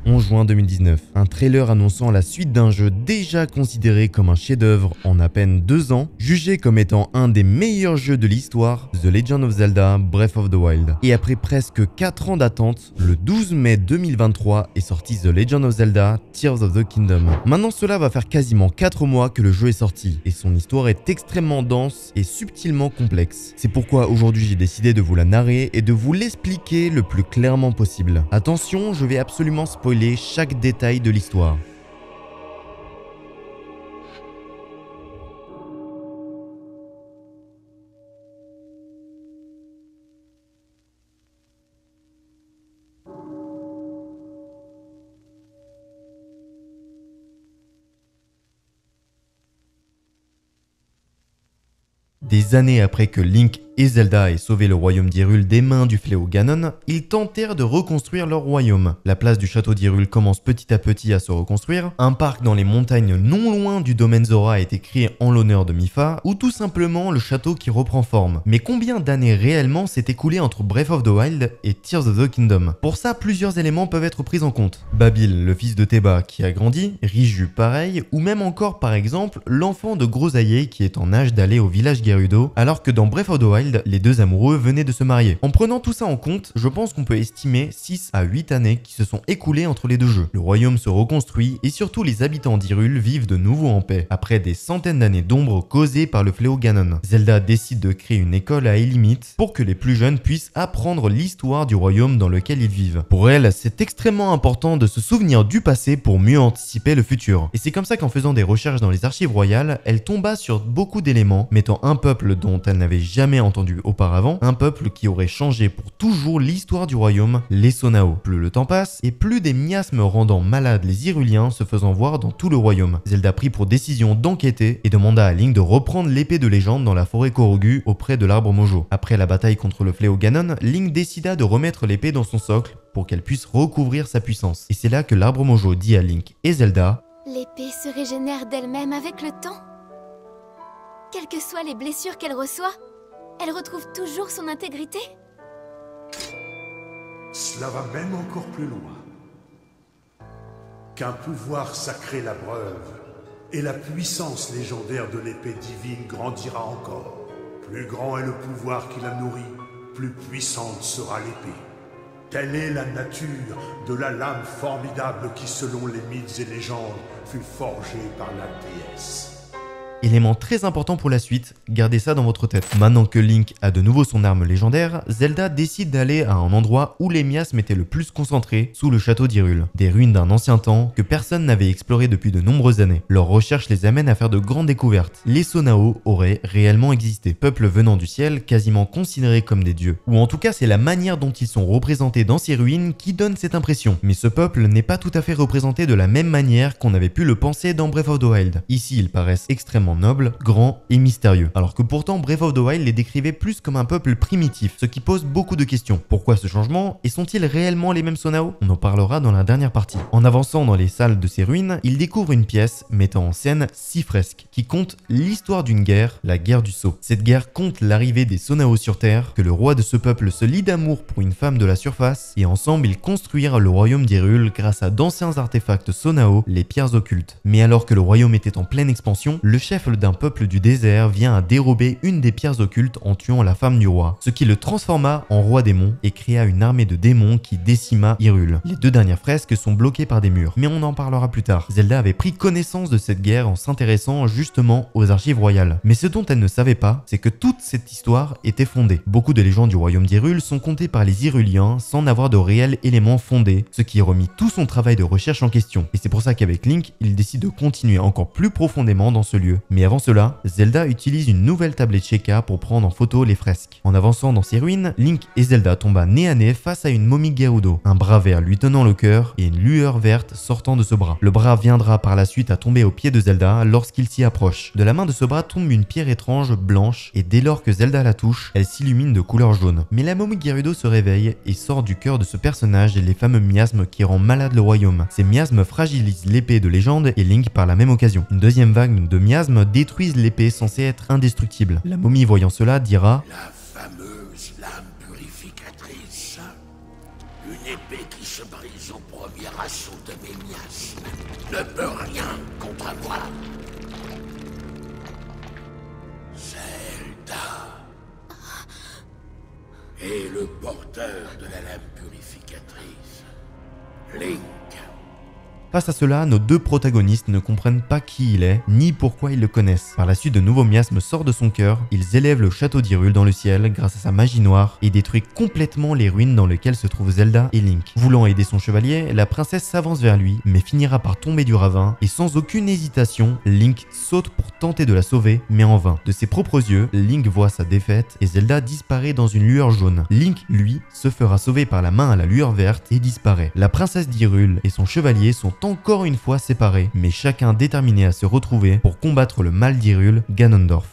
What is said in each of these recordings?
en juin 2019. Un trailer annonçant la suite d'un jeu déjà considéré comme un chef-d'œuvre en à peine 2 ans, jugé comme étant un des meilleurs jeux de l'histoire, The Legend of Zelda Breath of the Wild. Et après presque 4 ans d'attente, le 12 mai 2023 est sorti The Legend of Zelda Tears of the Kingdom. Maintenant cela va faire quasiment 4 mois que le jeu est sorti, et son histoire est extrêmement dense et subtilement complexe. C'est pourquoi aujourd'hui j'ai décidé de vous la narrer et de vous l'expliquer le plus clairement possible. Attention, je vais absolument spoiler chaque détail de l'histoire. Des années après que Link et Zelda aient sauvé le royaume d'Hyrule des mains du fléau Ganon, ils tentèrent de reconstruire leur royaume. La place du château d'Hyrule commence petit à petit à se reconstruire, un parc dans les montagnes non loin du domaine Zora a été créé en l'honneur de Mipha, ou tout simplement le château qui reprend forme. Mais combien d'années réellement s'est écoulé entre Breath of the Wild et Tears of the Kingdom? Pour ça, plusieurs éléments peuvent être pris en compte. Babil, le fils de Teba qui a grandi, Riju pareil, ou même encore par exemple l'enfant de Grosaillé qui est en âge d'aller au village Gerudo, alors que dans Breath of the Wild, les deux amoureux venaient de se marier. En prenant tout ça en compte, je pense qu'on peut estimer 6 à 8 années qui se sont écoulées entre les deux jeux. Le royaume se reconstruit et surtout les habitants d'Hyrule vivent de nouveau en paix, après des centaines d'années d'ombre causées par le fléau Ganon. Zelda décide de créer une école à Elimite pour que les plus jeunes puissent apprendre l'histoire du royaume dans lequel ils vivent. Pour elle, c'est extrêmement important de se souvenir du passé pour mieux anticiper le futur. Et c'est comme ça qu'en faisant des recherches dans les archives royales, elle tomba sur beaucoup d'éléments mettant un peuple dont elle n'avait jamais entendu auparavant, un peuple qui aurait changé pour toujours l'histoire du royaume, les Sonao. Plus le temps passe, et plus des miasmes rendant malades les Hyruliens se faisant voir dans tout le royaume. Zelda prit pour décision d'enquêter et demanda à Link de reprendre l'épée de légende dans la forêt Korogu auprès de l'arbre Mojo. Après la bataille contre le fléau Ganon, Link décida de remettre l'épée dans son socle pour qu'elle puisse recouvrir sa puissance. Et c'est là que l'arbre Mojo dit à Link et Zelda: l'épée se régénère d'elle-même avec le temps. Quelles que soient les blessures qu'elle reçoit, elle retrouve toujours son intégrité. Cela va même encore plus loin. Qu'un pouvoir sacré l'abreuve, et la puissance légendaire de l'épée divine grandira encore. Plus grand est le pouvoir qui la nourrit, plus puissante sera l'épée. Telle est la nature de la lame formidable qui, selon les mythes et légendes, fut forgée par la déesse. Élément très important pour la suite, gardez ça dans votre tête. Maintenant que Link a de nouveau son arme légendaire, Zelda décide d'aller à un endroit où les miasmes étaient le plus concentrés, sous le château d'Hyrule. Des ruines d'un ancien temps que personne n'avait exploré depuis de nombreuses années. Leurs recherches les amènent à faire de grandes découvertes. Les Sonao auraient réellement existé, peuple venant du ciel, quasiment considérés comme des dieux. Ou en tout cas, c'est la manière dont ils sont représentés dans ces ruines qui donne cette impression. Mais ce peuple n'est pas tout à fait représenté de la même manière qu'on avait pu le penser dans Breath of the Wild. Ici, ils paraissent extrêmement nobles, grands et mystérieux. Alors que pourtant Breath of the Wild les décrivait plus comme un peuple primitif, ce qui pose beaucoup de questions. Pourquoi ce changement? Et sont-ils réellement les mêmes Sonao? On en parlera dans la dernière partie. En avançant dans les salles de ces ruines, il découvre une pièce mettant en scène 6 fresques qui comptent l'histoire d'une guerre, la guerre du Sceau. Cette guerre compte l'arrivée des Sonao sur Terre, que le roi de ce peuple se lie d'amour pour une femme de la surface, et ensemble ils construisent le royaume d'Hyrule grâce à d'anciens artefacts Sonao, les pierres occultes. Mais alors que le royaume était en pleine expansion, le chef d'un peuple du désert vient à dérober une des pierres occultes en tuant la femme du roi, ce qui le transforma en roi démon et créa une armée de démons qui décima Hyrule. Les 2 dernières fresques sont bloquées par des murs, mais on en parlera plus tard. Zelda avait pris connaissance de cette guerre en s'intéressant justement aux archives royales. Mais ce dont elle ne savait pas, c'est que toute cette histoire était fondée. Beaucoup de légendes du royaume d'Hyrule sont contées par les Hyruliens sans n'avoir de réels éléments fondés, ce qui remet tout son travail de recherche en question. Et c'est pour ça qu'avec Link, il décide de continuer encore plus profondément dans ce lieu. Mais avant cela, Zelda utilise une nouvelle tablette Sheikah pour prendre en photo les fresques. En avançant dans ces ruines, Link et Zelda tombent nez à nez face à une momie Gerudo, un bras vert lui tenant le cœur et une lueur verte sortant de ce bras. Le bras viendra par la suite à tomber aux pieds de Zelda lorsqu'il s'y approche. De la main de ce bras tombe une pierre étrange blanche et dès lors que Zelda la touche, elle s'illumine de couleur jaune. Mais la momie Gerudo se réveille et sort du cœur de ce personnage les fameux miasmes qui rendent malade le royaume. Ces miasmes fragilisent l'épée de légende et Link par la même occasion. Une deuxième vague de miasmes détruisent l'épée censée être indestructible. La momie voyant cela dira: la fameuse lame purificatrice. Une épée qui se brise au premier assaut ne peut rien contre moi. Zelda est le porteur de la lame purificatrice. Link. Face à cela, nos deux protagonistes ne comprennent pas qui il est, ni pourquoi ils le connaissent. Par la suite, de nouveaux miasmes sortent de son cœur, ils élèvent le château d'Hyrule dans le ciel grâce à sa magie noire et détruisent complètement les ruines dans lesquelles se trouvent Zelda et Link. Voulant aider son chevalier, la princesse s'avance vers lui, mais finira par tomber du ravin, et sans aucune hésitation, Link saute pour tenter de la sauver, mais en vain. De ses propres yeux, Link voit sa défaite et Zelda disparaît dans une lueur jaune. Link, lui, se fera sauver par la main à la lueur verte et disparaît. La princesse d'Hyrule et son chevalier sont encore une fois séparés, mais chacun déterminé à se retrouver pour combattre le mal d'Hyrule, Ganondorf.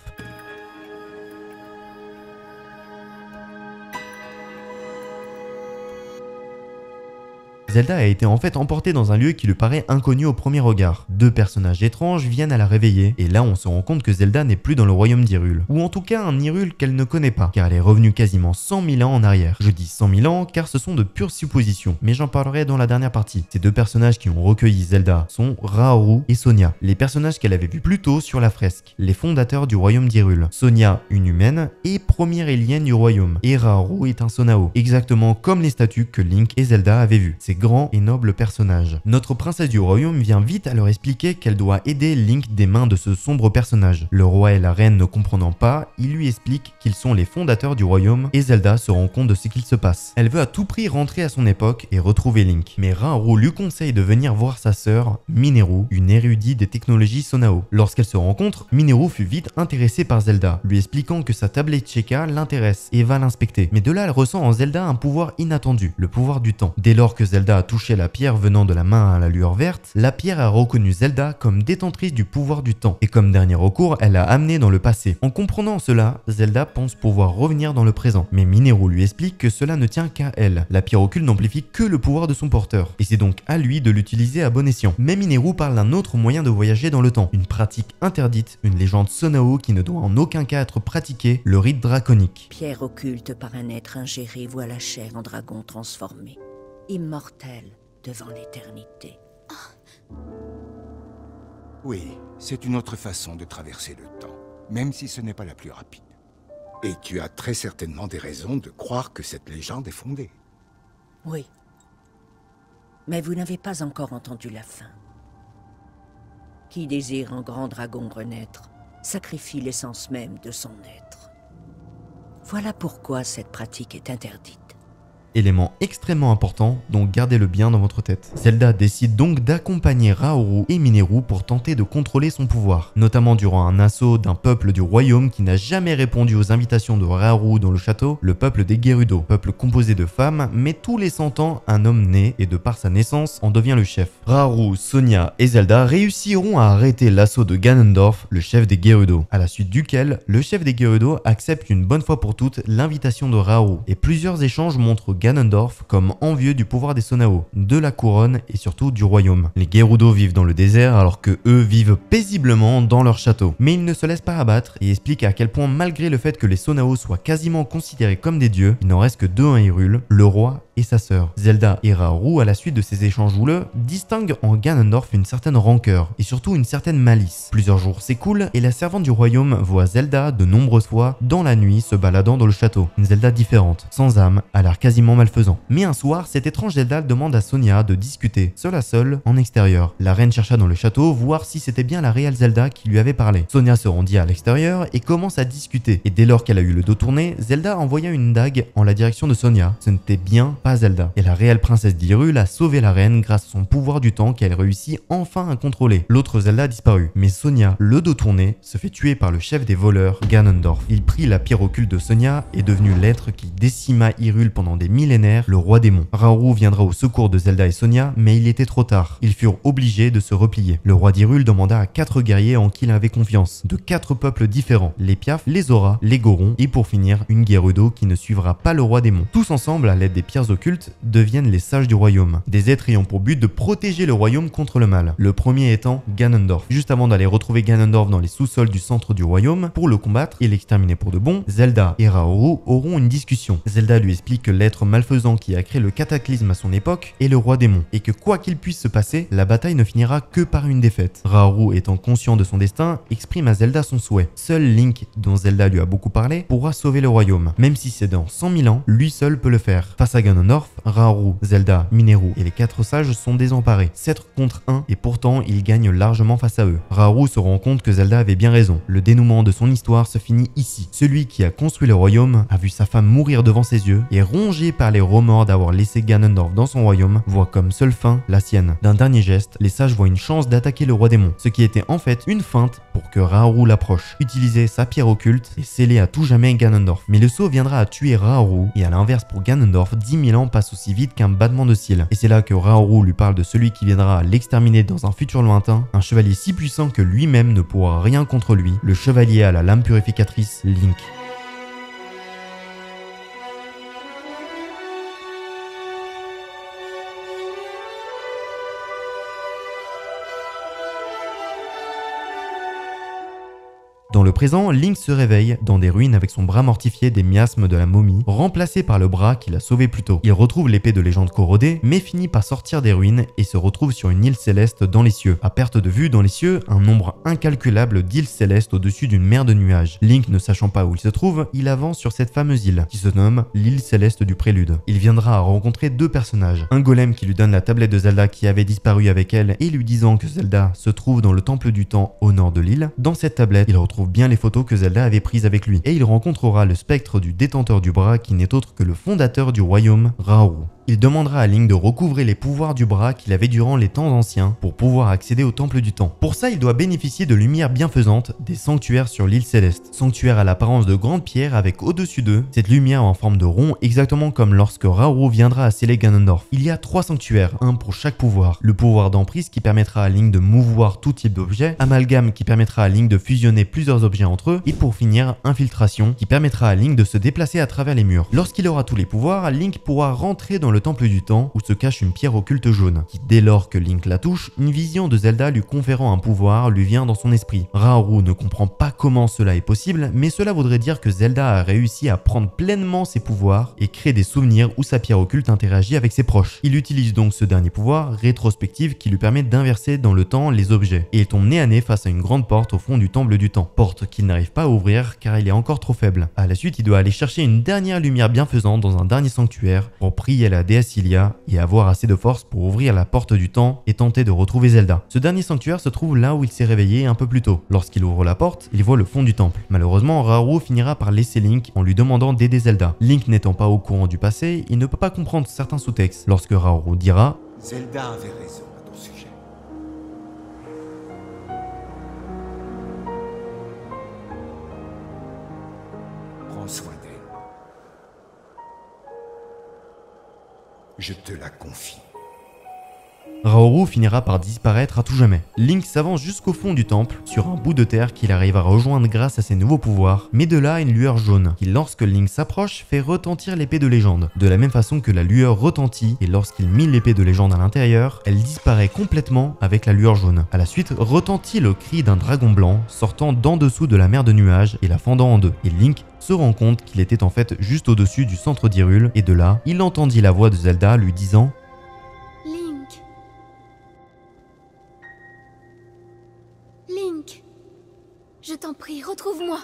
Zelda a été en fait emportée dans un lieu qui lui paraît inconnu au premier regard. Deux personnages étranges viennent à la réveiller, et là on se rend compte que Zelda n'est plus dans le royaume d'Hyrule. Ou en tout cas un Hyrule qu'elle ne connaît pas, car elle est revenue quasiment 100 000 ans en arrière. Je dis 100 000 ans car ce sont de pures suppositions, mais j'en parlerai dans la dernière partie. Ces deux personnages qui ont recueilli Zelda sont Raoru et Sonia, les personnages qu'elle avait vus plus tôt sur la fresque, les fondateurs du royaume d'Hyrule. Sonia, une humaine, et première élienne du royaume, et Raoru est un Sonao, exactement comme les statues que Link et Zelda avaient vues. Ces grand et noble personnage. Notre princesse du royaume vient vite à leur expliquer qu'elle doit aider Link des mains de ce sombre personnage. Le roi et la reine ne comprenant pas, ils lui expliquent qu'ils sont les fondateurs du royaume et Zelda se rend compte de ce qu'il se passe. Elle veut à tout prix rentrer à son époque et retrouver Link, mais Raoru lui conseille de venir voir sa sœur, Mineru, une érudite des technologies Sonao. Lorsqu'elle se rencontre, Mineru fut vite intéressée par Zelda, lui expliquant que sa tablette Sheikah l'intéresse et va l'inspecter. Mais de là, elle ressent en Zelda un pouvoir inattendu, le pouvoir du temps. Dès lors que Zelda a touché la pierre venant de la main à la lueur verte, la pierre a reconnu Zelda comme détentrice du pouvoir du temps, et comme dernier recours, elle l'a amené dans le passé. En comprenant cela, Zelda pense pouvoir revenir dans le présent, mais Mineru lui explique que cela ne tient qu'à elle. La pierre occulte n'amplifie que le pouvoir de son porteur, et c'est donc à lui de l'utiliser à bon escient. Mais Mineru parle d'un autre moyen de voyager dans le temps, une pratique interdite, une légende Sonao qui ne doit en aucun cas être pratiquée, le rite draconique. Pierre occulte par un être ingéré voit la chair en dragon transformée, immortel devant l'éternité. Oui, c'est une autre façon de traverser le temps, même si ce n'est pas la plus rapide. Et tu as très certainement des raisons de croire que cette légende est fondée. Oui. Mais vous n'avez pas encore entendu la fin. Qui désire un grand dragon renaître, sacrifie l'essence même de son être. Voilà pourquoi cette pratique est interdite. Élément extrêmement important, donc gardez-le bien dans votre tête. Zelda décide donc d'accompagner Raoru et Mineru pour tenter de contrôler son pouvoir, notamment durant un assaut d'un peuple du royaume qui n'a jamais répondu aux invitations de Raoru dans le château, le peuple des Gerudo, peuple composé de femmes, mais tous les 100 ans, un homme naît et de par sa naissance en devient le chef. Raoru, Sonia et Zelda réussiront à arrêter l'assaut de Ganondorf, le chef des Gerudo, à la suite duquel le chef des Gerudo accepte une bonne fois pour toutes l'invitation de Raoru, et plusieurs échanges montrent Ganondorf comme envieux du pouvoir des Sonao, de la couronne et surtout du royaume. Les Gerudo vivent dans le désert alors que eux vivent paisiblement dans leur château. Mais ils ne se laissent pas abattre et expliquent à quel point malgré le fait que les Sonao soient quasiment considérés comme des dieux, il n'en reste que deux à Hyrule, le roi et sa sœur. Zelda et Raoru, à la suite de ces échanges houleux, distinguent en Ganondorf une certaine rancœur et surtout une certaine malice. Plusieurs jours s'écoulent et la servante du royaume voit Zelda de nombreuses fois dans la nuit se baladant dans le château. Une Zelda différente, sans âme, à l'air quasiment malfaisant. Mais un soir, cette étrange Zelda demande à Sonia de discuter, seule à seule, en extérieur. La reine chercha dans le château voir si c'était bien la réelle Zelda qui lui avait parlé. Sonia se rendit à l'extérieur et commence à discuter. Et dès lors qu'elle a eu le dos tourné, Zelda envoya une dague en la direction de Sonia. Ce n'était bien pas Zelda. Et la réelle princesse d'Hyrule a sauvé la reine grâce à son pouvoir du temps qu'elle réussit enfin à contrôler. L'autre Zelda a disparu. Mais Sonia, le dos tourné, se fait tuer par le chef des voleurs, Ganondorf. Il prit la pierre occulte de Sonia et est devenu l'être qui décima Hyrule pendant des millénaires, le roi démon. Raoru viendra au secours de Zelda et Sonia, mais il était trop tard. Ils furent obligés de se replier. Le roi d'Hyrule demanda à 4 guerriers en qui il avait confiance, de 4 peuples différents, les Piaf, les Zora, les Gorons, et pour finir, une Gerudo qui ne suivra pas le roi démon. Tous ensemble, à l'aide des pierres occultes deviennent les sages du royaume, des êtres ayant pour but de protéger le royaume contre le mal. Le premier étant Ganondorf. Juste avant d'aller retrouver Ganondorf dans les sous-sols du centre du royaume pour le combattre et l'exterminer pour de bon, Zelda et Raoru auront une discussion. Zelda lui explique que l'être malfaisant qui a créé le cataclysme à son époque est le roi démon et que quoi qu'il puisse se passer, la bataille ne finira que par une défaite. Raoru, étant conscient de son destin, exprime à Zelda son souhait. Seul Link, dont Zelda lui a beaucoup parlé, pourra sauver le royaume. Même si c'est dans 100 000 ans, lui seul peut le faire. Face à Ganondorf, Raoru, Zelda, Mineru et les 4 sages sont désemparés. 7 contre 1 et pourtant ils gagnent largement face à eux. Raoru se rend compte que Zelda avait bien raison. Le dénouement de son histoire se finit ici. Celui qui a construit le royaume a vu sa femme mourir devant ses yeux et rongé par les remords d'avoir laissé Ganondorf dans son royaume, voit comme seule fin la sienne. D'un dernier geste, les sages voient une chance d'attaquer le roi démon, ce qui était en fait une feinte pour que Raoru l'approche, utiliser sa pierre occulte et sceller à tout jamais Ganondorf. Mais le saut viendra à tuer Raoru et à l'inverse pour Ganondorf, 10 000 ans passent aussi vite qu'un battement de cils. Et c'est là que Raoru lui parle de celui qui viendra l'exterminer dans un futur lointain, un chevalier si puissant que lui-même ne pourra rien contre lui, le chevalier à la lame purificatrice Link. Dans le présent, Link se réveille dans des ruines avec son bras mortifié des miasmes de la momie, remplacé par le bras qu'il a sauvé plus tôt. Il retrouve l'épée de légende corrodée, mais finit par sortir des ruines et se retrouve sur une île céleste dans les cieux. À perte de vue dans les cieux, un nombre incalculable d'îles célestes au-dessus d'une mer de nuages. Link, ne sachant pas où il se trouve, il avance sur cette fameuse île, qui se nomme l'île céleste du prélude. Il viendra à rencontrer 2 personnages. Un golem qui lui donne la tablette de Zelda qui avait disparu avec elle et lui disant que Zelda se trouve dans le temple du temps au nord de l'île. Dans cette tablette, il retrouve bien les photos que Zelda avait prises avec lui, et il rencontrera le spectre du détenteur du bras qui n'est autre que le fondateur du royaume, Raoru. Il demandera à Link de recouvrer les pouvoirs du bras qu'il avait durant les temps anciens pour pouvoir accéder au temple du temps. Pour ça, il doit bénéficier de lumière bienfaisante des sanctuaires sur l'île céleste. Sanctuaires à l'apparence de grandes pierres avec au-dessus d'eux cette lumière en forme de rond, exactement comme lorsque Raoru viendra à sceller Ganondorf. Il y a 3 sanctuaires, un pour chaque pouvoir. Le pouvoir d'emprise qui permettra à Link de mouvoir tout type d'objet, amalgame qui permettra à Link de fusionner plusieurs objets entre eux, et pour finir, infiltration qui permettra à Link de se déplacer à travers les murs. Lorsqu'il aura tous les pouvoirs, Link pourra rentrer dans le temple du temps où se cache une pierre occulte jaune, qui dès lors que Link la touche, une vision de Zelda lui conférant un pouvoir lui vient dans son esprit. Raoru ne comprend pas comment cela est possible, mais cela voudrait dire que Zelda a réussi à prendre pleinement ses pouvoirs et créer des souvenirs où sa pierre occulte interagit avec ses proches. Il utilise donc ce dernier pouvoir, rétrospective, qui lui permet d'inverser dans le temps les objets, et il tombe nez à nez face à une grande porte au fond du temple du temps, porte qu'il n'arrive pas à ouvrir car il est encore trop faible. À la suite, il doit aller chercher une dernière lumière bienfaisante dans un dernier sanctuaire pour prier à la déesse Hylia et avoir assez de force pour ouvrir la porte du temps et tenter de retrouver Zelda. Ce dernier sanctuaire se trouve là où il s'est réveillé un peu plus tôt. Lorsqu'il ouvre la porte, il voit le fond du temple. Malheureusement, Raoru finira par laisser Link en lui demandant d'aider Zelda. Link n'étant pas au courant du passé, il ne peut pas comprendre certains sous-textes. Lorsque Raoru dira « Zelda avait raison à ton sujet. Prends soin d'elle. Je te la confie. » Raoru finira par disparaître à tout jamais. Link s'avance jusqu'au fond du temple, sur un bout de terre qu'il arrive à rejoindre grâce à ses nouveaux pouvoirs, mais de là une lueur jaune, qui lorsque Link s'approche, fait retentir l'épée de légende. De la même façon que la lueur retentit, et lorsqu'il mit l'épée de légende à l'intérieur, elle disparaît complètement avec la lueur jaune. À la suite, retentit le cri d'un dragon blanc, sortant d'en dessous de la mer de nuages et la fendant en 2. Et Link se rend compte qu'il était en fait juste au-dessus du centre d'Hyrule, et de là, il entendit la voix de Zelda lui disant « Je t'en prie, retrouve-moi. »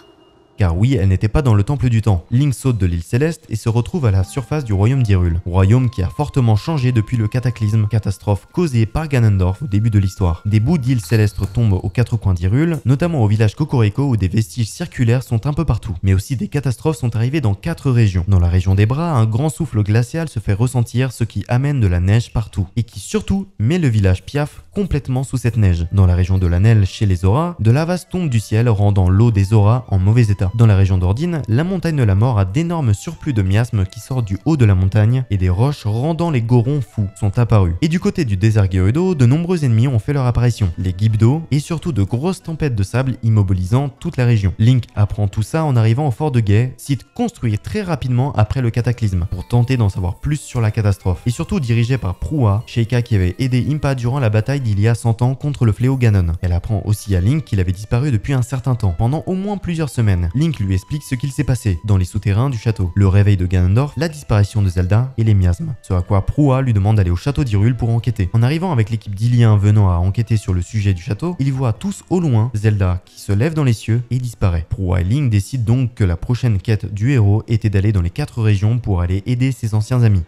Car oui, elle n'était pas dans le temple du temps. Link saute de l'île céleste et se retrouve à la surface du royaume d'Hyrule. Royaume qui a fortement changé depuis le cataclysme, catastrophe causée par Ganondorf au début de l'histoire. Des bouts d'îles célestes tombent aux 4 coins d'Hyrule, notamment au village Kokoriko où des vestiges circulaires sont un peu partout. Mais aussi des catastrophes sont arrivées dans 4 régions. Dans la région des bras, un grand souffle glacial se fait ressentir, ce qui amène de la neige partout. Et qui surtout met le village Piaf complètement sous cette neige. Dans la région de l'Anel, chez les Zora, de la vase tombe du ciel rendant l'eau des Zora en mauvais état. Zelda. Dans la région d'Ordine, la montagne de la mort a d'énormes surplus de miasmes qui sortent du haut de la montagne et des roches rendant les Gorons fous sont apparus. Et du côté du désert Gerudo, de nombreux ennemis ont fait leur apparition, les Gibdo et surtout de grosses tempêtes de sable immobilisant toute la région. Link apprend tout ça en arrivant au fort de Gae, site construit très rapidement après le cataclysme, pour tenter d'en savoir plus sur la catastrophe. Et surtout dirigé par Prua, Sheikah qui avait aidé Impa durant la bataille d'il y a 100 ans contre le fléau Ganon. Elle apprend aussi à Link qu'il avait disparu depuis un certain temps, pendant au moins plusieurs semaines. Link lui explique ce qu'il s'est passé dans les souterrains du château, le réveil de Ganondorf, la disparition de Zelda et les miasmes. Ce à quoi Prua lui demande d'aller au château d'Hyrule pour enquêter. En arrivant avec l'équipe d'Iliens venant à enquêter sur le sujet du château, ils voient tous au loin Zelda qui se lève dans les cieux et disparaît. Prua et Link décident donc que la prochaine quête du héros était d'aller dans les 4 régions pour aller aider ses anciens amis.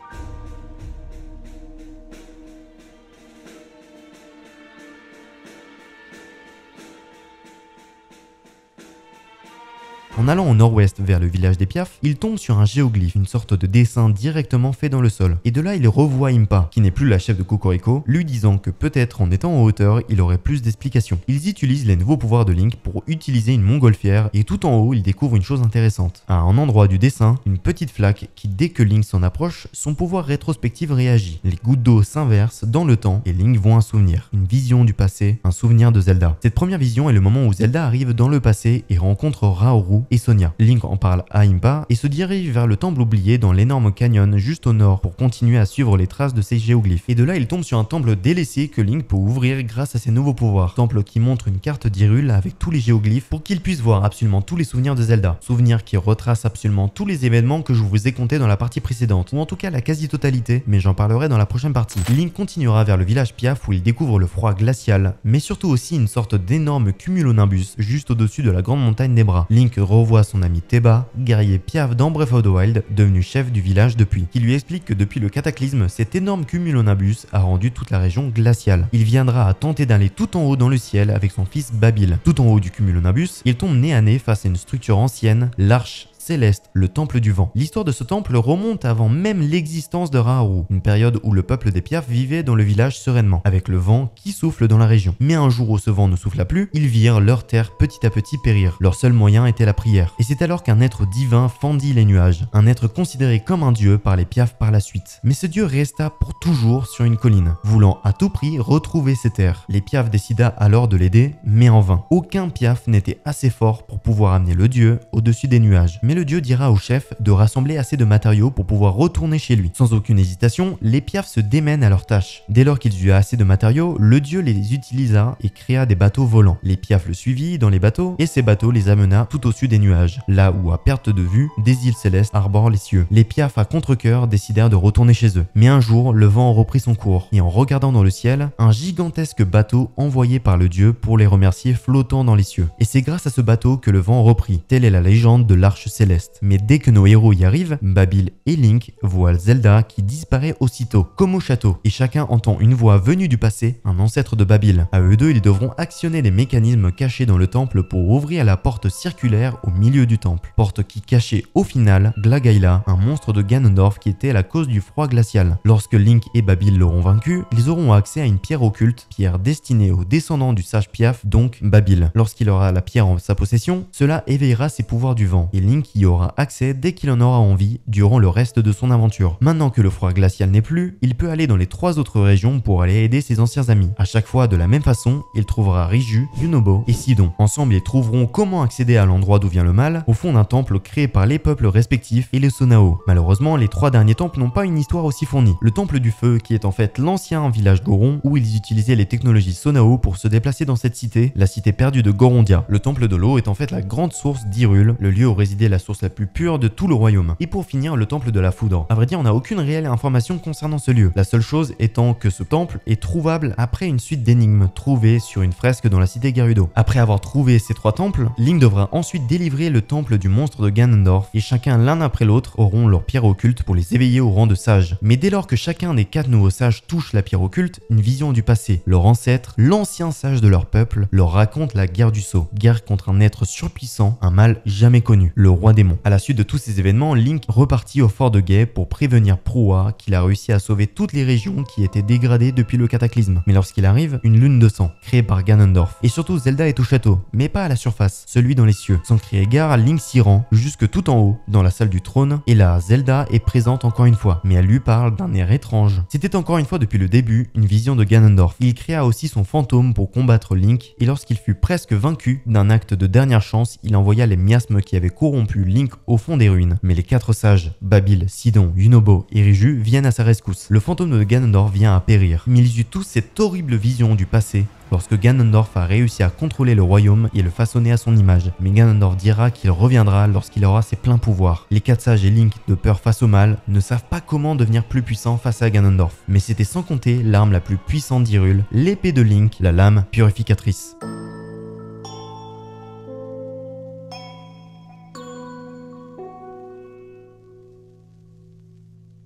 En allant au nord-ouest vers le village des Piaf, il tombe sur un géoglyphe, une sorte de dessin directement fait dans le sol. Et de là, il revoit Impa, qui n'est plus la chef de Cocorico, lui disant que peut-être en étant en hauteur, il aurait plus d'explications. Ils utilisent les nouveaux pouvoirs de Link pour utiliser une montgolfière et tout en haut, ils découvrent une chose intéressante. À un endroit du dessin, une petite flaque qui, dès que Link s'en approche, son pouvoir rétrospectif réagit. Les gouttes d'eau s'inversent dans le temps et Link voit un souvenir, une vision du passé, un souvenir de Zelda. Cette première vision est le moment où Zelda arrive dans le passé et rencontre Raoru et Sonia. Link en parle à Impa et se dirige vers le temple oublié dans l'énorme canyon juste au nord pour continuer à suivre les traces de ces géoglyphes. Et de là, il tombe sur un temple délaissé que Link peut ouvrir grâce à ses nouveaux pouvoirs. Temple qui montre une carte d'Hyrule avec tous les géoglyphes pour qu'il puisse voir absolument tous les souvenirs de Zelda. Souvenirs qui retracent absolument tous les événements que je vous ai comptés dans la partie précédente, ou en tout cas la quasi-totalité, mais j'en parlerai dans la prochaine partie. Link continuera vers le village Piaf où il découvre le froid glacial, mais surtout aussi une sorte d'énorme cumulonimbus juste au-dessus de la grande montagne des bras. Link revoit son ami Teba, guerrier Piaf dans Breath of the Wild, devenu chef du village depuis, qui lui explique que depuis le cataclysme, cet énorme cumulonimbus a rendu toute la région glaciale. Il viendra à tenter d'aller tout en haut dans le ciel avec son fils Babil. Tout en haut du cumulonimbus, il tombe nez à nez face à une structure ancienne, l'arche céleste, le temple du vent. L'histoire de ce temple remonte avant même l'existence de Raoru, une période où le peuple des Piaf vivait dans le village sereinement, avec le vent qui souffle dans la région. Mais un jour où ce vent ne souffla plus, ils virent leur terre petit à petit périr. Leur seul moyen était la prière. Et c'est alors qu'un être divin fendit les nuages, un être considéré comme un dieu par les Piaf par la suite. Mais ce dieu resta pour toujours sur une colline, voulant à tout prix retrouver ses terres. Les Piaf décida alors de l'aider, mais en vain. Aucun Piaf n'était assez fort pour pouvoir amener le dieu au-dessus des nuages. Mais le dieu dira au chef de rassembler assez de matériaux pour pouvoir retourner chez lui. Sans aucune hésitation, les Piaf se démènent à leur tâche. Dès lors qu'ils eurent assez de matériaux, le dieu les utilisa et créa des bateaux volants. Les Piaf le suivirent dans les bateaux et ces bateaux les amena tout au-dessus des nuages, là où à perte de vue, des îles célestes arborent les cieux. Les Piaf à contre-cœur décidèrent de retourner chez eux. Mais un jour, le vent reprit son cours et en regardant dans le ciel, un gigantesque bateau envoyé par le dieu pour les remercier flottant dans les cieux. Et c'est grâce à ce bateau que le vent reprit. Telle est la légende de l'arche céleste. Mais dès que nos héros y arrivent, Babil et Link voient Zelda qui disparaît aussitôt, comme au château, et chacun entend une voix venue du passé, un ancêtre de Babil. À eux deux, ils devront actionner les mécanismes cachés dans le temple pour ouvrir la porte circulaire au milieu du temple. Porte qui cachait au final Glagaila, un monstre de Ganondorf qui était la cause du froid glacial. Lorsque Link et Babil l'auront vaincu, ils auront accès à une pierre occulte, pierre destinée aux descendants du sage Piaf, donc Babil. Lorsqu'il aura la pierre en sa possession, cela éveillera ses pouvoirs du vent, et Link y aura accès dès qu'il en aura envie durant le reste de son aventure. Maintenant que le froid glacial n'est plus, il peut aller dans les 3 autres régions pour aller aider ses anciens amis. À chaque fois de la même façon, il trouvera Riju, Yunobo et Sidon. Ensemble, ils trouveront comment accéder à l'endroit d'où vient le mal, au fond d'un temple créé par les peuples respectifs et les Sonao. Malheureusement, les 3 derniers temples n'ont pas une histoire aussi fournie. Le temple du feu, qui est en fait l'ancien village Goron, où ils utilisaient les technologies Sonao pour se déplacer dans cette cité, la cité perdue de Gorondia. Le temple de l'eau est en fait la grande source d'Hyrule, le lieu où résidait la source la plus pure de tout le royaume. Et pour finir, le temple de la foudre. À vrai dire, on n'a aucune réelle information concernant ce lieu. La seule chose étant que ce temple est trouvable après une suite d'énigmes trouvées sur une fresque dans la cité Gerudo. Après avoir trouvé ces 3 temples, Link devra ensuite délivrer le temple du monstre de Ganondorf et chacun l'un après l'autre auront leur pierre occulte pour les éveiller au rang de sages. Mais dès lors que chacun des 4 nouveaux sages touche la pierre occulte, une vision du passé, leur ancêtre, l'ancien sage de leur peuple, leur raconte la guerre du sceau. Guerre contre un être surpuissant, un mal jamais connu. Le roi roi démon. À la suite de tous ces événements, Link repartit au fort de Gae pour prévenir Proa qu'il a réussi à sauver toutes les régions qui étaient dégradées depuis le cataclysme. Mais lorsqu'il arrive, une lune de sang, créée par Ganondorf. Et surtout, Zelda est au château, mais pas à la surface, celui dans les cieux. Sans crier gare, Link s'y rend, jusque tout en haut, dans la salle du trône, et là, Zelda est présente encore une fois, mais elle lui parle d'un air étrange. C'était encore une fois depuis le début, une vision de Ganondorf. Il créa aussi son fantôme pour combattre Link, et lorsqu'il fut presque vaincu d'un acte de dernière chance, il envoya les miasmes qui avaient corrompu Link au fond des ruines. Mais les 4 sages, Babil, Sidon, Yunobo et Riju, viennent à sa rescousse. Le fantôme de Ganondorf vient à périr. Mais ils eurent tous cette horrible vision du passé, lorsque Ganondorf a réussi à contrôler le royaume et le façonner à son image. Mais Ganondorf dira qu'il reviendra lorsqu'il aura ses pleins pouvoirs. Les 4 sages et Link, de peur face au mal, ne savent pas comment devenir plus puissants face à Ganondorf. Mais c'était sans compter l'arme la plus puissante d'Hyrule, l'épée de Link, la lame purificatrice.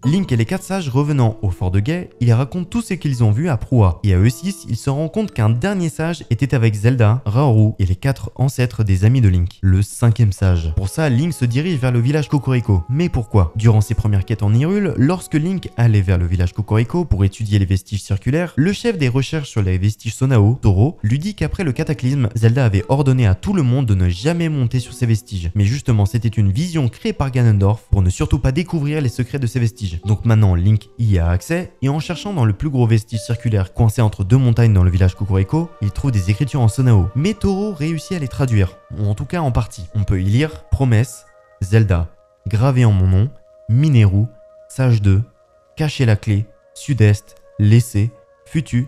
Link et les 4 sages revenant au fort de Gae, ils racontent tout ce qu'ils ont vu à Proa. Et à eux 6, ils se rendent compte qu'un dernier sage était avec Zelda, Raoru et les 4 ancêtres des amis de Link, le 5e sage. Pour ça, Link se dirige vers le village Kokoriko. Mais pourquoi? Durant ses premières quêtes en Hyrule, lorsque Link allait vers le village Kokoriko pour étudier les vestiges circulaires, le chef des recherches sur les vestiges Sonao, Toro, lui dit qu'après le cataclysme, Zelda avait ordonné à tout le monde de ne jamais monter sur ces vestiges. Mais justement, c'était une vision créée par Ganondorf pour ne surtout pas découvrir les secrets de ces vestiges. Donc maintenant Link y a accès, et en cherchant dans le plus gros vestige circulaire coincé entre 2 montagnes dans le village Kokoriko, il trouve des écritures en Sonao. Mais Toro réussit à les traduire, ou en tout cas en partie. On peut y lire promesse, Zelda, gravé en mon nom, Mineru, sage 2, cacher la clé, sud-est, laisser, futu,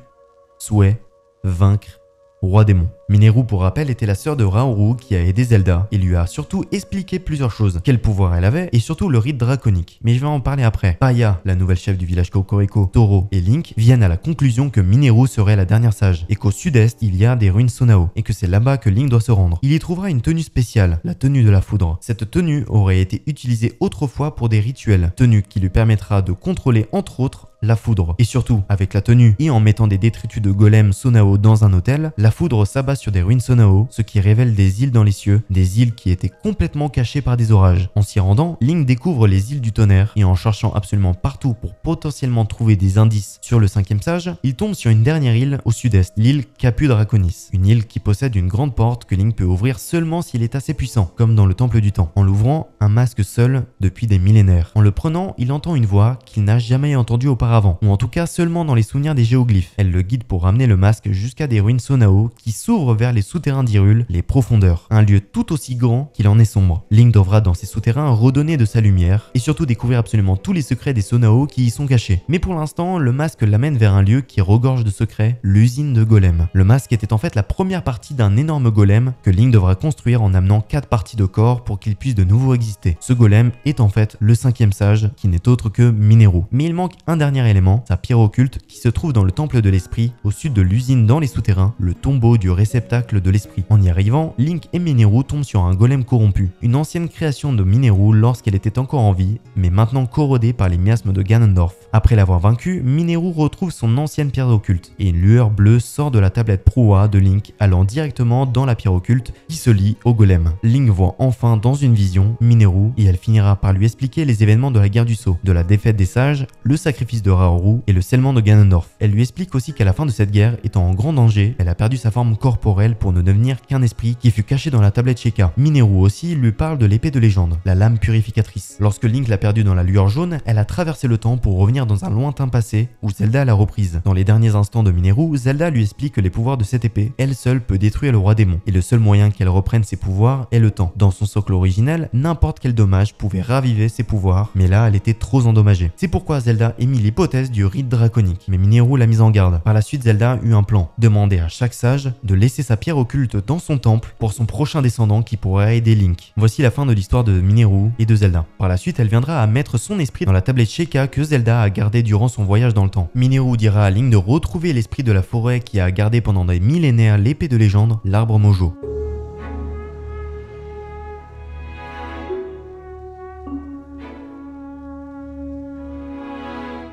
souhait, vaincre, roi démon. Mineru, pour rappel, était la sœur de Raoru qui a aidé Zelda et lui a surtout expliqué plusieurs choses, quel pouvoir elle avait et surtout le rite draconique. Mais je vais en parler après. Paya, la nouvelle chef du village Kokoriko, Toro et Link viennent à la conclusion que Mineru serait la dernière sage et qu'au sud-est il y a des ruines Sonao et que c'est là-bas que Link doit se rendre. Il y trouvera une tenue spéciale, la tenue de la foudre. Cette tenue aurait été utilisée autrefois pour des rituels, tenue qui lui permettra de contrôler entre autres la foudre. Et surtout, avec la tenue et en mettant des détritus de golem Sonao dans un hôtel, la foudre s'abat sur des ruines Sonao, ce qui révèle des îles dans les cieux, des îles qui étaient complètement cachées par des orages. En s'y rendant, Link découvre les îles du tonnerre et en cherchant absolument partout pour potentiellement trouver des indices sur le 5e sage, il tombe sur une dernière île au sud-est, l'île Capu Draconis. Une île qui possède une grande porte que Link peut ouvrir seulement s'il est assez puissant, comme dans le temple du temps. En l'ouvrant, un masque seul depuis des millénaires. En le prenant, il entend une voix qu'il n'a jamais entendue auparavant, ou en tout cas seulement dans les souvenirs des géoglyphes. Elle le guide pour ramener le masque jusqu'à des ruines Sonao qui s'ouvrent vers les souterrains d'Hyrule, les profondeurs. Un lieu tout aussi grand qu'il en est sombre. Link devra dans ces souterrains redonner de sa lumière et surtout découvrir absolument tous les secrets des Sonao qui y sont cachés. Mais pour l'instant, le masque l'amène vers un lieu qui regorge de secrets, l'usine de golem. Le masque était en fait la première partie d'un énorme golem que Link devra construire en amenant 4 parties de corps pour qu'il puisse de nouveau exister. Ce golem est en fait le 5e sage qui n'est autre que Mineru. Mais il manque un dernier élément, sa pierre occulte qui se trouve dans le temple de l'esprit, au sud de l'usine dans les souterrains, le tombeau du réceptacle de l'esprit. En y arrivant, Link et Mineru tombent sur un golem corrompu, une ancienne création de Mineru lorsqu'elle était encore en vie, mais maintenant corrodée par les miasmes de Ganondorf. Après l'avoir vaincu, Mineru retrouve son ancienne pierre occulte, et une lueur bleue sort de la tablette Proa de Link, allant directement dans la pierre occulte qui se lie au golem. Link voit enfin dans une vision Mineru, et elle finira par lui expliquer les événements de la guerre du sceau, de la défaite des sages, le sacrifice de Raoru et le scellement de Ganondorf. Elle lui explique aussi qu'à la fin de cette guerre, étant en grand danger, elle a perdu sa forme corporelle pour ne devenir qu'un esprit qui fut caché dans la tablette Sheikah. Mineru aussi lui parle de l'épée de légende, la lame purificatrice. Lorsque Link l'a perdue dans la lueur jaune, elle a traversé le temps pour revenir dans un lointain passé où Zelda l'a reprise. Dans les derniers instants de Mineru, Zelda lui explique que les pouvoirs de cette épée, elle seule peut détruire le roi démon. Et le seul moyen qu'elle reprenne ses pouvoirs est le temps. Dans son socle originel, n'importe quel dommage pouvait raviver ses pouvoirs, mais là elle était trop endommagée. C'est pourquoi Zelda émit l'hypothèse du rite draconique, mais Mineru l'a mise en garde. Par la suite, Zelda eut un plan, demander à chaque sage de laisser sa pierre occulte dans son temple pour son prochain descendant qui pourrait aider Link. Voici la fin de l'histoire de Mineru et de Zelda. Par la suite, elle viendra à mettre son esprit dans la tablette Sheikah que Zelda a gardée durant son voyage dans le temps. Mineru dira à Link de retrouver l'esprit de la forêt qui a gardé pendant des millénaires l'épée de légende, l'arbre Mojo.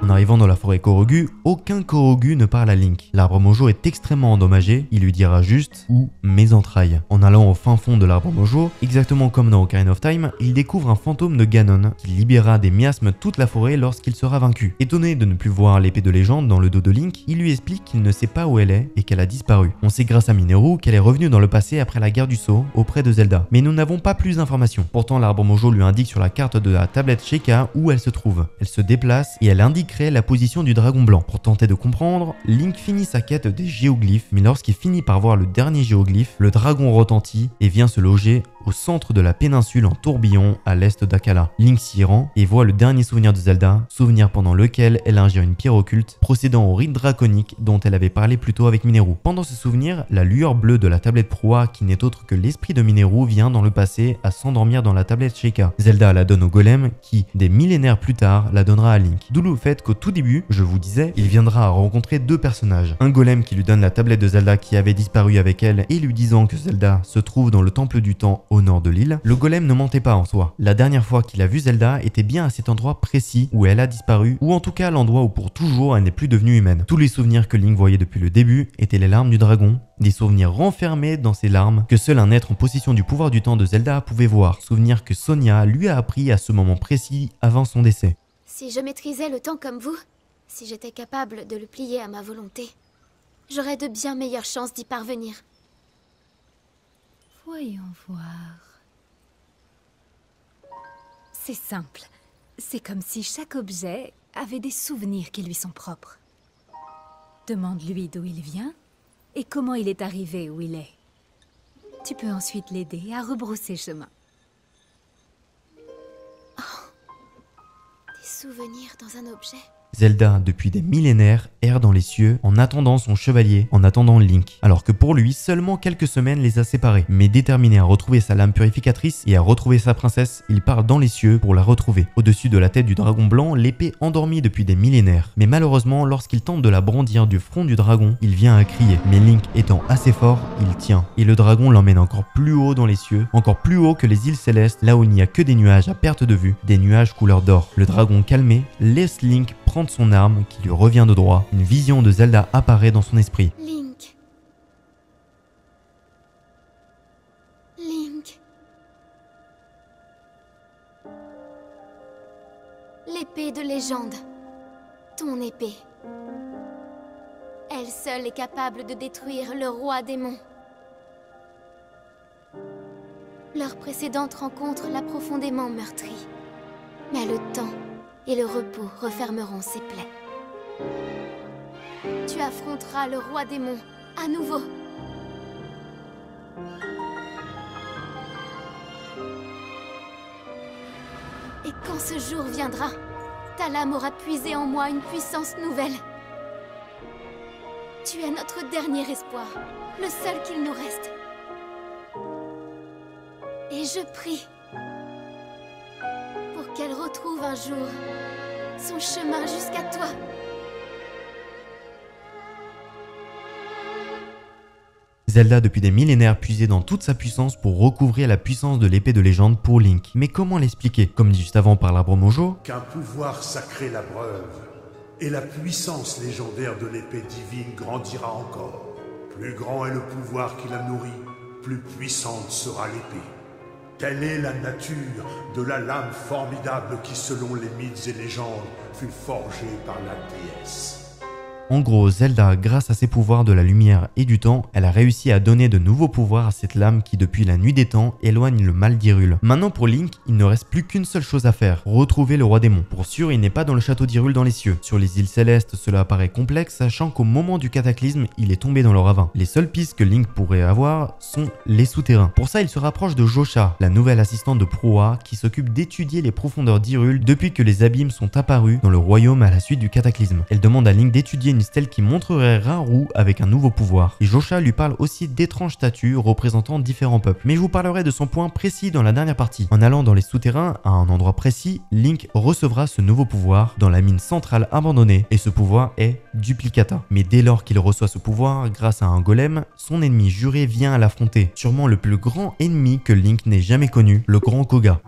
On arrivant dans la forêt Korogu, aucun Korogu ne parle à Link. L'arbre Mojo est extrêmement endommagé, il lui dira juste ou mes entrailles. En allant au fin fond de l'arbre Mojo, exactement comme dans Ocarina of Time, il découvre un fantôme de Ganon qui libérera des miasmes toute la forêt lorsqu'il sera vaincu. Étonné de ne plus voir l'épée de légende dans le dos de Link, il lui explique qu'il ne sait pas où elle est et qu'elle a disparu. On sait grâce à Mineru qu'elle est revenue dans le passé après la guerre du Sceau auprès de Zelda, mais nous n'avons pas plus d'informations. Pourtant l'arbre Mojo lui indique sur la carte de la tablette Sheikah où elle se trouve. Elle se déplace et elle indiquerait la position du dragon blanc. Pour tenter de comprendre, Link finit sa quête des géoglyphes, mais lorsqu'il finit par voir le dernier géoglyphe, le dragon retentit et vient se loger au centre de la péninsule en tourbillon à l'est d'Akala. Link s'y rend et voit le dernier souvenir de Zelda, souvenir pendant lequel elle ingère une pierre occulte procédant au rite draconique dont elle avait parlé plus tôt avec Mineru. Pendant ce souvenir, la lueur bleue de la tablette proie, qui n'est autre que l'esprit de Mineru, vient dans le passé à s'endormir dans la tablette Sheikah. Zelda la donne au golem qui, des millénaires plus tard, la donnera à Link. D'où le fait qu'au tout début, je vous disais, il viendra à rencontrer deux personnages. Un golem qui lui donne la tablette de Zelda qui avait disparu avec elle et lui disant que Zelda se trouve dans le temple du temps au nord de l'île. Le golem ne mentait pas en soi. La dernière fois qu'il a vu Zelda était bien à cet endroit précis où elle a disparu, ou en tout cas l'endroit où pour toujours elle n'est plus devenue humaine. Tous les souvenirs que Link voyait depuis le début étaient les larmes du dragon, des souvenirs renfermés dans ces larmes que seul un être en possession du pouvoir du temps de Zelda pouvait voir. Souvenirs que Sonia lui a appris à ce moment précis avant son décès. Si je maîtrisais le temps comme vous, si j'étais capable de le plier à ma volonté, j'aurais de bien meilleures chances d'y parvenir. Voyons voir. C'est simple. C'est comme si chaque objet avait des souvenirs qui lui sont propres. Demande-lui d'où il vient et comment il est arrivé où il est. Tu peux ensuite l'aider à rebrousser chemin. Des souvenirs dans un objet. Zelda, depuis des millénaires, erre dans les cieux en attendant son chevalier, en attendant Link. Alors que pour lui, seulement quelques semaines les a séparés. Mais déterminé à retrouver sa lame purificatrice et à retrouver sa princesse, il part dans les cieux pour la retrouver. Au-dessus de la tête du dragon blanc, l'épée endormie depuis des millénaires. Mais malheureusement, lorsqu'il tente de la brandir du front du dragon, il vient à crier. Mais Link étant assez fort, il tient. Et le dragon l'emmène encore plus haut dans les cieux, encore plus haut que les îles célestes, là où il n'y a que des nuages à perte de vue, des nuages couleur d'or. Le dragon calmé laisse Link prendre son arme qui lui revient de droit. Une vision de Zelda apparaît dans son esprit. Link. Link. L'épée de légende. Ton épée. Elle seule est capable de détruire le roi démon. Leur précédente rencontre l'a profondément meurtri. Mais le temps et le repos refermeront ses plaies. Tu affronteras le roi démon à nouveau. Et quand ce jour viendra, ta lame aura puisé en moi une puissance nouvelle. Tu es notre dernier espoir, le seul qu'il nous reste. Et je prie pour qu'elle retrouve un jour son chemin jusqu'à toi. Zelda depuis des millénaires puisait dans toute sa puissance pour recouvrir la puissance de l'épée de légende pour Link. Mais comment l'expliquer? Comme dit juste avant par l'arbre Mojo, qu'un pouvoir sacré l'abreuve, et la puissance légendaire de l'épée divine grandira encore. Plus grand est le pouvoir qui la nourrit, plus puissante sera l'épée. Telle est la nature de la lame formidable qui, selon les mythes et légendes, fut forgée par la déesse. en gros, Zelda, grâce à ses pouvoirs de la lumière et du temps, elle a réussi à donner de nouveaux pouvoirs à cette lame qui, depuis la nuit des temps, éloigne le mal d'Hyrule. Maintenant pour Link, il ne reste plus qu'une seule chose à faire, retrouver le roi démon. Pour sûr, il n'est pas dans le château d'Hyrule dans les cieux. Sur les îles célestes, cela apparaît complexe, sachant qu'au moment du cataclysme, il est tombé dans le ravin. Les seules pistes que Link pourrait avoir sont les souterrains. Pour ça, il se rapproche de Josha, la nouvelle assistante de Proa, qui s'occupe d'étudier les profondeurs d'Hyrule depuis que les abîmes sont apparus dans le royaume à la suite du cataclysme. Elle demande à Link d'étudier une stèle qui montrerait Raoult avec un nouveau pouvoir. Et Josha lui parle aussi d'étranges statues représentant différents peuples. Mais je vous parlerai de son point précis dans la dernière partie. En allant dans les souterrains, à un endroit précis, Link recevra ce nouveau pouvoir dans la mine centrale abandonnée. Et ce pouvoir est Duplicata. Mais dès lors qu'il reçoit ce pouvoir, grâce à un golem, son ennemi juré vient à l'affronter. Sûrement le plus grand ennemi que Link n'ait jamais connu, le Grand Koga.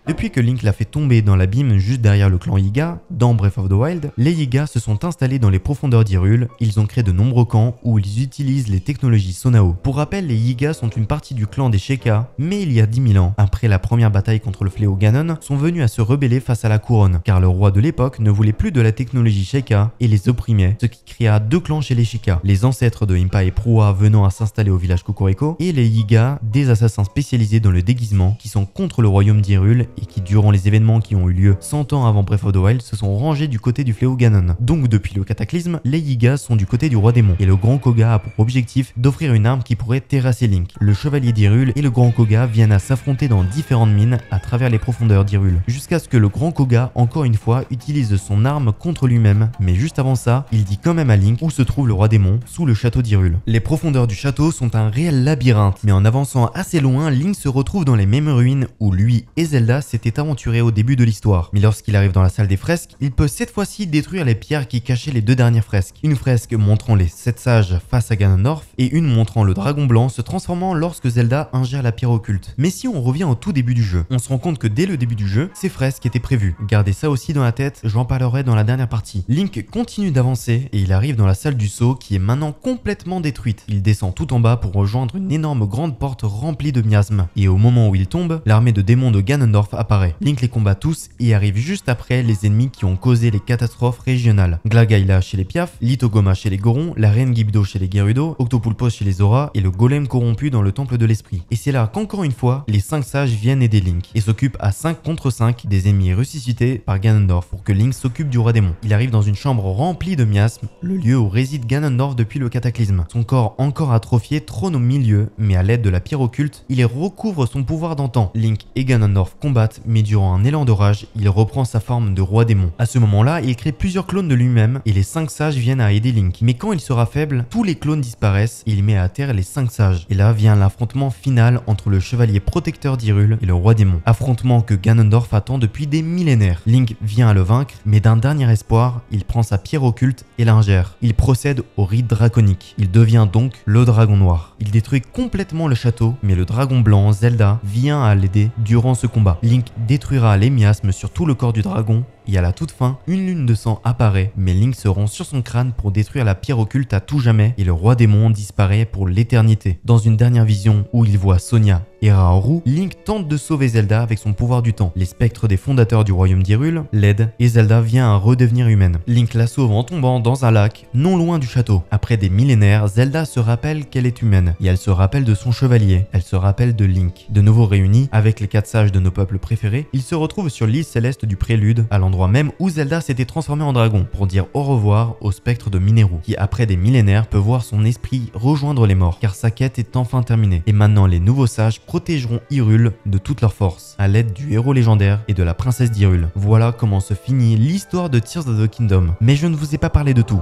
Depuis que Link l'a fait tomber dans l'abîme juste derrière le clan Yiga, dans Breath of the Wild, les Yiga se sont installés dans les profondeurs d'Hyrule, ils ont créé de nombreux camps où ils utilisent les technologies Sonao. Pour rappel, les Yiga sont une partie du clan des Sheikah, mais il y a 10 000 ans, après la première bataille contre le fléau Ganon, sont venus à se rebeller face à la couronne, car le roi de l'époque ne voulait plus de la technologie Sheikah et les opprimait, ce qui créa deux clans chez les Sheikah, les ancêtres de Impa et Proa venant à s'installer au village Kokoriko, et les Yiga, des assassins spécialisés dans le déguisement, qui sont contre le royaume d'Hyrule et qui, durant les événements qui ont eu lieu 100 ans avant Breath of the Wild, se sont rangés du côté du fléau Ganon. Donc depuis le cataclysme, les Yiga sont du côté du roi démon, et le grand Koga a pour objectif d'offrir une arme qui pourrait terrasser Link. Le chevalier d'Hyrule et le grand Koga viennent à s'affronter dans différentes mines à travers les profondeurs d'Hyrule, jusqu'à ce que le grand Koga, encore une fois, utilise son arme contre lui-même, mais juste avant ça, il dit quand même à Link où se trouve le roi démon, sous le château d'Hyrule. Les profondeurs du château sont un réel labyrinthe, mais en avançant assez loin, Link se retrouve dans les mêmes ruines où lui et Zelda s'étaient aventurés au début de l'histoire. Mais lorsqu'il arrive dans la salle des fresques, il peut cette fois-ci détruire les pierres qui cachaient les deux dernières fresques. Une fresque montrant les 7 sages face à Ganondorf et une montrant le dragon blanc se transformant lorsque Zelda ingère la pierre occulte. Mais si on revient au tout début du jeu, on se rend compte que dès le début du jeu, ces fresques étaient prévues. Gardez ça aussi dans la tête, j'en parlerai dans la dernière partie. Link continue d'avancer et il arrive dans la salle du sceau qui est maintenant complètement détruite. Il descend tout en bas pour rejoindre une énorme grande porte remplie de miasmes. Et au moment où il tombe, l'armée de démons de Ganondorf apparaît. Link les combat tous et arrive juste après les ennemis qui ont causé les catastrophes régionales. Glagaila chez les Piaf, Litogoma chez les Gorons, la reine Gibdo chez les Gerudo, Octopulpos chez les Zora et le golem corrompu dans le temple de l'esprit. Et c'est là qu'encore une fois, les 5 sages viennent aider Link et s'occupent à 5 contre 5 des ennemis ressuscités par Ganondorf pour que Link s'occupe du roi démon. Il arrive dans une chambre remplie de miasmes, le lieu où réside Ganondorf depuis le cataclysme. Son corps encore atrophié trône au milieu, mais à l'aide de la pierre occulte, il recouvre son pouvoir d'antan. Link et Ganondorf combattent, mais durant un élan de rage, il reprend sa forme de roi démon. À ce moment-là, il crée plusieurs clones de lui-même et les 5 sages viennent à aider Link. Mais quand il sera faible, tous les clones disparaissent et il met à terre les 5 sages. Et là vient l'affrontement final entre le chevalier protecteur d'Hyrule et le roi démon. Affrontement que Ganondorf attend depuis des millénaires. Link vient à le vaincre, mais d'un dernier espoir, il prend sa pierre occulte et l'ingère. Il procède au rite draconique. Il devient donc le dragon noir. Il détruit complètement le château, mais le dragon blanc, Zelda, vient à l'aider durant ce combat. Link détruira les miasmes sur tout le corps du dragon et à la toute fin, une lune de sang apparaît, mais Link se rend sur son crâne pour détruire la pierre occulte à tout jamais et le roi démon disparaît pour l'éternité. Dans une dernière vision où il voit Sonia et Raoru, Link tente de sauver Zelda avec son pouvoir du temps. Les spectres des fondateurs du royaume d'Hyrule l'aident et Zelda vient à redevenir humaine. Link la sauve en tombant dans un lac non loin du château. Après des millénaires, Zelda se rappelle qu'elle est humaine et elle se rappelle de son chevalier. Elle se rappelle de Link. De nouveau réunis avec les 4 sages de nos peuples préférés, ils se retrouvent sur l'île céleste du Prélude, à l'endroit même où Zelda s'était transformé en dragon pour dire au revoir au spectre de Mineru, qui après des millénaires peut voir son esprit rejoindre les morts, car sa quête est enfin terminée. Et maintenant les nouveaux sages protégeront Hyrule de toute leur force, à l'aide du héros légendaire et de la princesse d'Hyrule. Voilà comment se finit l'histoire de Tears of the Kingdom. Mais je ne vous ai pas parlé de tout.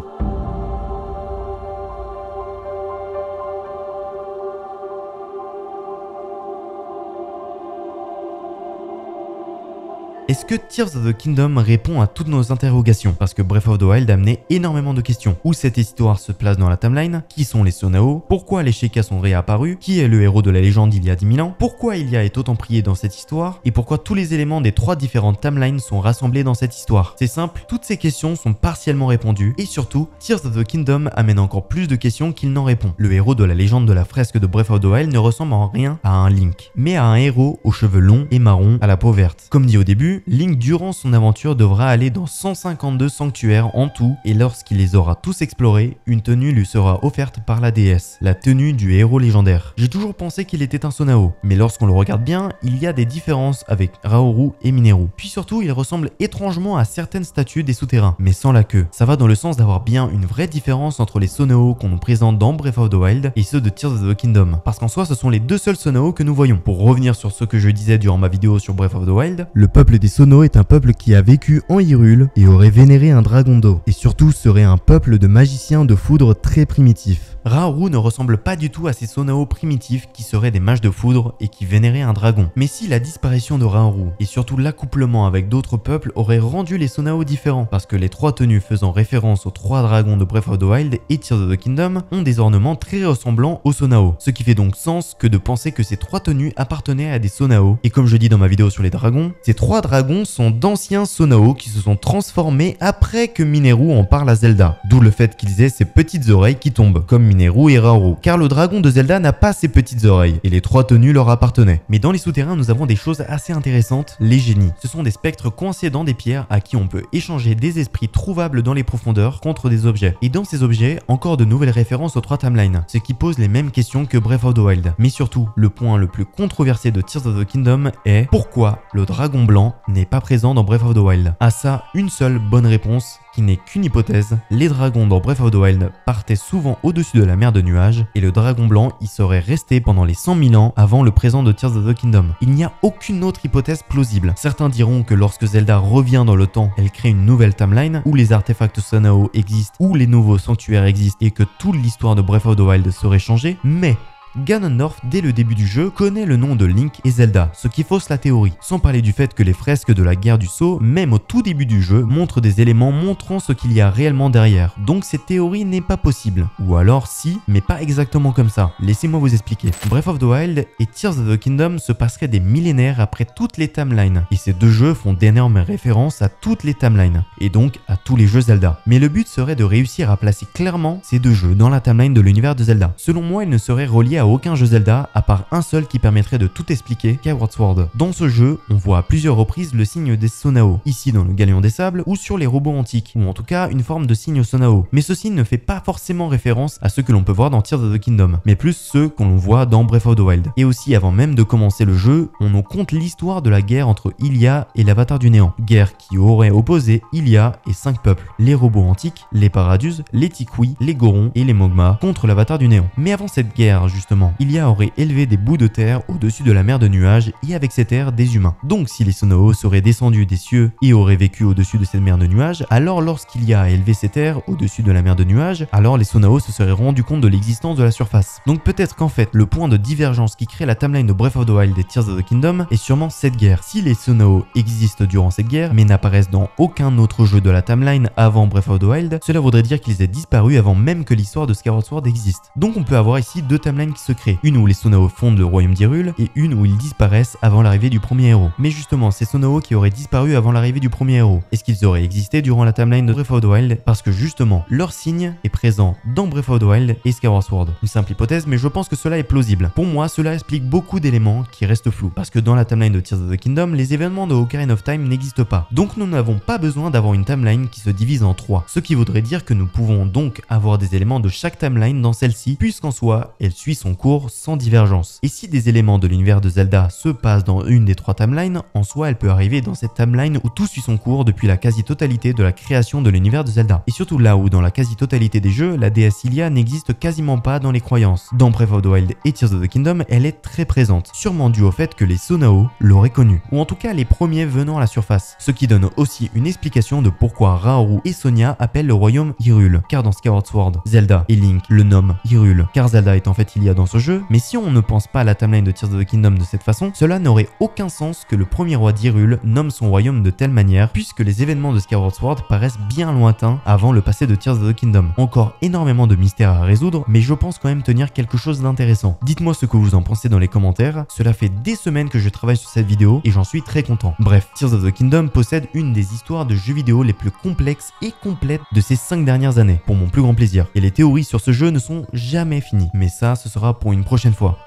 Est-ce que Tears of the Kingdom répond à toutes nos interrogations? Parce que Breath of the Wild a amené énormément de questions. Où cette histoire se place dans la timeline? Qui sont les Sonao? Pourquoi les Sheikah sont réapparus? Qui est le héros de la légende il y a 10 000 ans? Pourquoi Ilia est autant prié dans cette histoire? Et pourquoi tous les éléments des 3 différentes timelines sont rassemblés dans cette histoire? C'est simple, toutes ces questions sont partiellement répondues et surtout, Tears of the Kingdom amène encore plus de questions qu'il n'en répond. Le héros de la légende de la fresque de Breath of the Wild ne ressemble en rien à un Link, mais à un héros aux cheveux longs et marrons à la peau verte. Comme dit au début, Link durant son aventure devra aller dans 152 sanctuaires en tout et lorsqu'il les aura tous explorés, une tenue lui sera offerte par la déesse, la tenue du héros légendaire. J'ai toujours pensé qu'il était un Sonao, mais lorsqu'on le regarde bien, il y a des différences avec Raoru et Mineru. Puis surtout, il ressemble étrangement à certaines statues des souterrains, mais sans la queue. Ça va dans le sens d'avoir bien une vraie différence entre les Sonao qu'on nous présente dans Breath of the Wild et ceux de Tears of the Kingdom, parce qu'en soi ce sont les deux seuls Sonao que nous voyons. Pour revenir sur ce que je disais durant ma vidéo sur Breath of the Wild, le peuple des des Sono est un peuple qui a vécu en Hyrule et aurait vénéré un dragon d'eau, et surtout serait un peuple de magiciens de foudre très primitifs. Raoru ne ressemble pas du tout à ces Sonao primitifs qui seraient des mages de foudre et qui vénéraient un dragon. Mais si la disparition de Raoru et surtout l'accouplement avec d'autres peuples auraient rendu les Sonao différents, parce que les trois tenues faisant référence aux trois dragons de Breath of the Wild et Tears of the Kingdom ont des ornements très ressemblants aux Sonao, ce qui fait donc sens que de penser que ces trois tenues appartenaient à des Sonao. Et comme je dis dans ma vidéo sur les dragons, ces trois dragons sont d'anciens Sonao qui se sont transformés après que Mineru en parle à Zelda, d'où le fait qu'ils aient ces petites oreilles qui tombent, comme Mineru et Raoru, car le dragon de Zelda n'a pas ces petites oreilles, et les trois tenues leur appartenaient. Mais dans les souterrains, nous avons des choses assez intéressantes, les génies. Ce sont des spectres coincés dans des pierres à qui on peut échanger des esprits trouvables dans les profondeurs contre des objets. Et dans ces objets, encore de nouvelles références aux trois timelines, ce qui pose les mêmes questions que Breath of the Wild. Mais surtout, le point le plus controversé de Tears of the Kingdom est pourquoi le dragon blanc n'est pas présent dans Breath of the Wild. À ça, une seule bonne réponse, qui n'est qu'une hypothèse. Les dragons dans Breath of the Wild partaient souvent au-dessus de la mer de nuages, et le dragon blanc y serait resté pendant les 100 000 ans avant le présent de Tears of the Kingdom. Il n'y a aucune autre hypothèse plausible. Certains diront que lorsque Zelda revient dans le temps, elle crée une nouvelle timeline où les artefacts Sonao existent, où les nouveaux sanctuaires existent, et que toute l'histoire de Breath of the Wild serait changée, mais Ganondorf, dès le début du jeu, connaît le nom de Link et Zelda, ce qui fausse la théorie. Sans parler du fait que les fresques de la guerre du Sceau, même au tout début du jeu, montrent des éléments montrant ce qu'il y a réellement derrière. Donc cette théorie n'est pas possible. Ou alors si, mais pas exactement comme ça. Laissez-moi vous expliquer. Breath of the Wild et Tears of the Kingdom se passeraient des millénaires après toutes les timelines. Et ces deux jeux font d'énormes références à toutes les timelines. Et donc à tous les jeux Zelda. Mais le but serait de réussir à placer clairement ces deux jeux dans la timeline de l'univers de Zelda. Selon moi, ils ne seraient reliés à aucun jeu Zelda à part un seul qui permettrait de tout expliquer, Skyward Sword. Dans ce jeu, on voit à plusieurs reprises le signe des Sonao, ici dans le Galion des Sables ou sur les robots antiques, ou en tout cas une forme de signe Sonao. Mais ce signe ne fait pas forcément référence à ceux que l'on peut voir dans Tears of the Kingdom, mais plus ceux qu'on voit dans Breath of the Wild. Et aussi, avant même de commencer le jeu, on nous conte l'histoire de la guerre entre Hylia et l'Avatar du Néant. Guerre qui aurait opposé Hylia et 5 peuples, les robots antiques, les Paradus, les Tikwi, les Gorons et les Mogma contre l'Avatar du Néant. Mais avant cette guerre, justement, Hylia aurait élevé des bouts de terre au-dessus de la mer de nuages et avec ces terres des humains. Donc si les Sonao seraient descendus des cieux et auraient vécu au-dessus de cette mer de nuages, alors lorsqu'Hylia a élevé ces terres au-dessus de la mer de nuages, alors les Sonao se seraient rendus compte de l'existence de la surface. Donc peut-être qu'en fait, le point de divergence qui crée la timeline de Breath of the Wild et Tears of the Kingdom est sûrement cette guerre. Si les Sonao existent durant cette guerre, mais n'apparaissent dans aucun autre jeu de la timeline avant Breath of the Wild, cela voudrait dire qu'ils aient disparu avant même que l'histoire de Skyward Sword existe. Donc on peut avoir ici deux timelines qui se créent, une où les Sonao fondent le royaume d'Hyrule et une où ils disparaissent avant l'arrivée du premier héros. Mais justement, ces Sonao qui auraient disparu avant l'arrivée du premier héros, est-ce qu'ils auraient existé durant la timeline de Breath of the Wild? Parce que justement, leur signe est présent dans Breath of the Wild et Skyward Sword. Une simple hypothèse, mais je pense que cela est plausible. Pour moi, cela explique beaucoup d'éléments qui restent flous, parce que dans la timeline de Tears of the Kingdom, les événements de Ocarina of Time n'existent pas. Donc nous n'avons pas besoin d'avoir une timeline qui se divise en trois, ce qui voudrait dire que nous pouvons donc avoir des éléments de chaque timeline dans celle-ci, puisqu'en soi, elle suit son cours sans divergence. Et si des éléments de l'univers de Zelda se passent dans une des trois timelines, en soi elle peut arriver dans cette timeline où tout suit son cours depuis la quasi-totalité de la création de l'univers de Zelda. Et surtout là où dans la quasi-totalité des jeux, la déesse Hylia n'existe quasiment pas dans les croyances. Dans Breath of the Wild et Tears of the Kingdom, elle est très présente, sûrement dû au fait que les Sonao l'auraient connue, ou en tout cas les premiers venant à la surface, ce qui donne aussi une explication de pourquoi Raoru et Sonia appellent le royaume Hyrule, car dans Skyward Sword, Zelda et Link le nomment Hyrule, car Zelda est en fait Hylia dans ce jeu, mais si on ne pense pas à la timeline de Tears of the Kingdom de cette façon, cela n'aurait aucun sens que le premier roi d'Hyrule nomme son royaume de telle manière, puisque les événements de Skyward Sword paraissent bien lointains avant le passé de Tears of the Kingdom. Encore énormément de mystères à résoudre, mais je pense quand même tenir quelque chose d'intéressant. Dites-moi ce que vous en pensez dans les commentaires, cela fait des semaines que je travaille sur cette vidéo et j'en suis très content. Bref, Tears of the Kingdom possède une des histoires de jeux vidéo les plus complexes et complètes de ces 5 dernières années, pour mon plus grand plaisir. Et les théories sur ce jeu ne sont jamais finies, mais ça, ce sera pour une prochaine fois.